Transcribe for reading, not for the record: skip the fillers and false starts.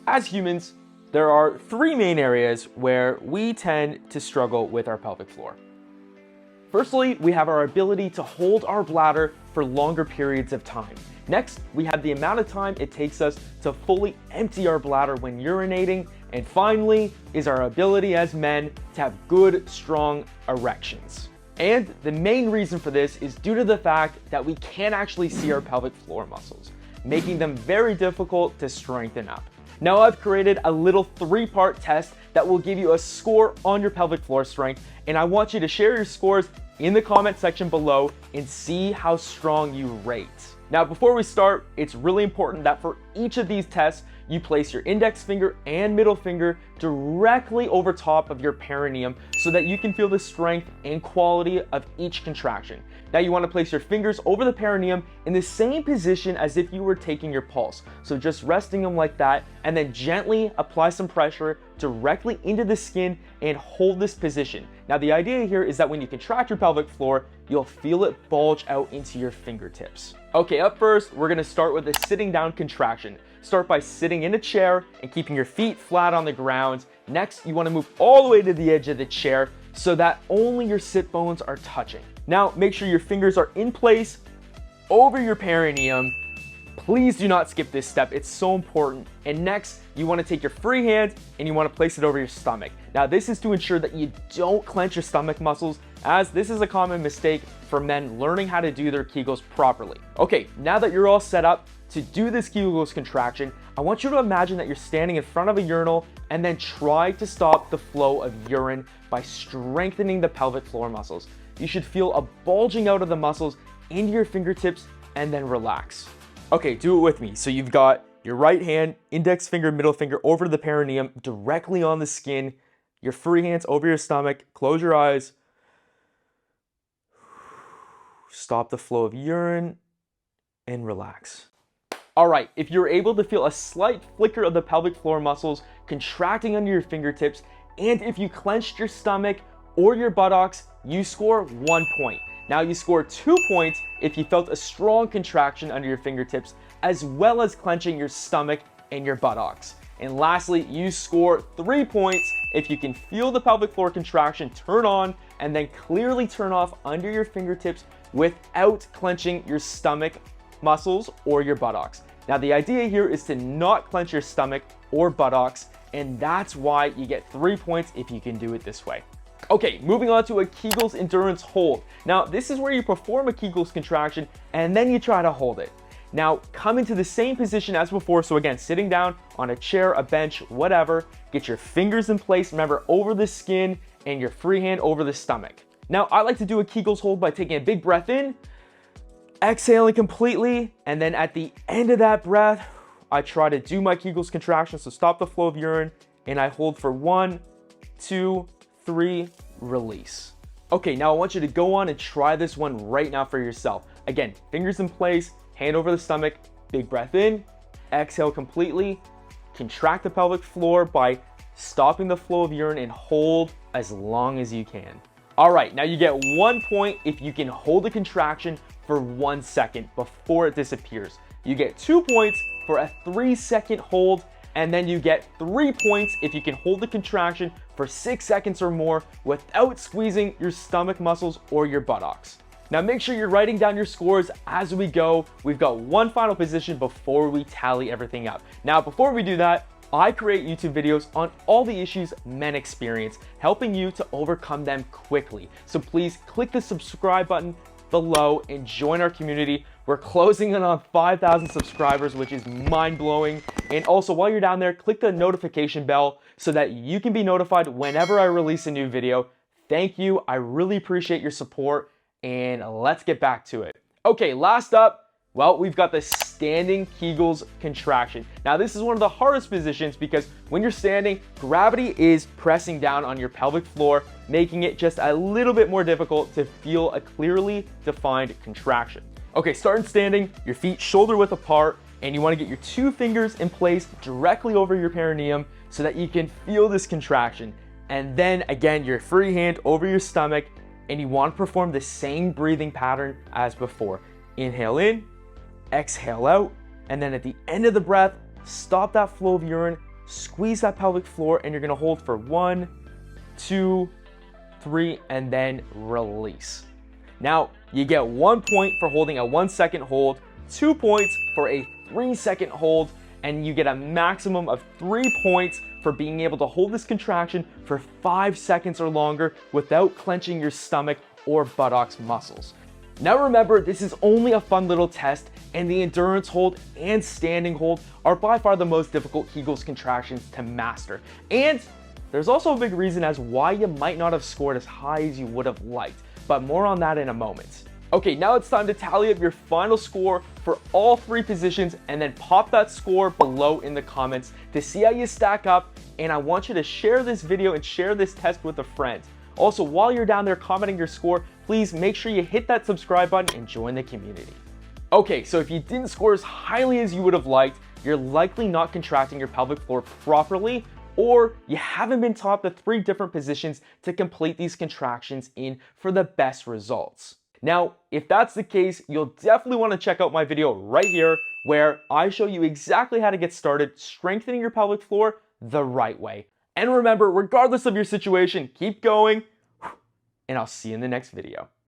As humans, there are three main areas where we tend to struggle with our pelvic floor. Firstly, we have our ability to hold our bladder for longer periods of time. Next, we have the amount of time it takes us to fully empty our bladder when urinating. And finally, is our ability as men to have good, strong erections. And the main reason for this is due to the fact that we can't actually see our pelvic floor muscles, making them very difficult to strengthen up. Now I've created a little 3-part test that will give you a score on your pelvic floor strength, and I want you to share your scores in the comment section below and see how strong you rate. Now before we start, it's really important that for each of these tests, you place your index finger and middle finger directly over top of your perineum so that you can feel the strength and quality of each contraction. Now you want to place your fingers over the perineum in the same position as if you were taking your pulse. So just resting them like that, and then gently apply some pressure directly into the skin and hold this position. Now the idea here is that when you contract your pelvic floor, you'll feel it bulge out into your fingertips. Okay, up first, we're gonna start with a sitting down contraction. Start by sitting in a chair and keeping your feet flat on the ground. Next, you wanna move all the way to the edge of the chair so that only your sit bones are touching. Now, make sure your fingers are in place over your perineum. Please do not skip this step, it's so important. And next, you wanna take your free hand and you wanna place it over your stomach. Now, this is to ensure that you don't clench your stomach muscles, as this is a common mistake for men learning how to do their Kegels properly. Okay, now that you're all set up to do this Kegels contraction, I want you to imagine that you're standing in front of a urinal and then try to stop the flow of urine by strengthening the pelvic floor muscles. You should feel a bulging out of the muscles into your fingertips and then relax. Okay, do it with me. So you've got your right hand, index finger, middle finger over the perineum, directly on the skin, your free hands over your stomach, close your eyes. Stop the flow of urine and relax. All right, if you're able to feel a slight flicker of the pelvic floor muscles contracting under your fingertips, and if you clenched your stomach or your buttocks, you score 1 point. Now you score 2 points if you felt a strong contraction under your fingertips, as well as clenching your stomach and your buttocks. And lastly, you score 3 points if you can feel the pelvic floor contraction turn on and then clearly turn off under your fingertips without clenching your stomach muscles or your buttocks. Now the idea here is to not clench your stomach or buttocks, and that's why you get 3 points if you can do it this way. Okay, moving on to a Kegels endurance hold. Now this is where you perform a Kegels contraction and then you try to hold it. Now come into the same position as before, so again, sitting down on a chair, a bench, whatever. Get your fingers in place, remember, over the skin, and your free hand over the stomach. Now I like to do a Kegels hold by taking a big breath in, exhaling completely, and then at the end of that breath, I try to do my Kegels contraction, so stop the flow of urine, and I hold for 1, 2, 3, release. Okay, now I want you to go on and try this one right now for yourself. Again, fingers in place, hand over the stomach, big breath in, exhale completely, contract the pelvic floor by stopping the flow of urine and hold as long as you can. All right, now you get 1 point if you can hold the contraction for 1 second before it disappears. You get 2 points for a 3-second hold, and then you get 3 points if you can hold the contraction for 6 seconds or more without squeezing your stomach muscles or your buttocks. Now make sure you're writing down your scores as we go. We've got one final position before we tally everything up. Now before we do that, I create YouTube videos on all the issues men experience, helping you to overcome them quickly. So please click the subscribe button below and join our community. We're closing in on 5,000 subscribers, which is mind-blowing. And also, while you're down there, click the notification bell so that you can be notified whenever I release a new video. Thank you. I really appreciate your support, and let's get back to it. Okay, last up, well, we've got the standing Kegels contraction. Now, this is one of the hardest positions because when you're standing, gravity is pressing down on your pelvic floor, making it just a little bit more difficult to feel a clearly defined contraction. Okay, start standing, your feet shoulder width apart, and you want to get your 2 fingers in place directly over your perineum so that you can feel this contraction. And then again, your free hand over your stomach, and you want to perform the same breathing pattern as before. Inhale in, exhale out, and then at the end of the breath, stop that flow of urine squeeze that pelvic floor, and you're gonna hold for 1, 2, 3, and then release. Now, you get 1 point for holding a 1-second hold, 2 points for a 3-second hold, and you get a maximum of 3 points for being able to hold this contraction for 5 seconds or longer without clenching your stomach or buttocks muscles. Now remember, this is only a fun little test, and the endurance hold and standing hold are by far the most difficult Kegels contractions to master. And there's also a big reason as why you might not have scored as high as you would have liked, but more on that in a moment. Okay, now it's time to tally up your final score for all 3 positions, and then pop that score below in the comments to see how you stack up. And I want you to share this video and share this test with a friend. Also, while you're down there commenting your score, please make sure you hit that subscribe button and join the community. Okay, so if you didn't score as highly as you would have liked, you're likely not contracting your pelvic floor properly, or you haven't been taught the 3 different positions to complete these contractions in for the best results. Now, if that's the case, you'll definitely want to check out my video right here where I show you exactly how to get started strengthening your pelvic floor the right way. And remember, regardless of your situation, keep going, and I'll see you in the next video.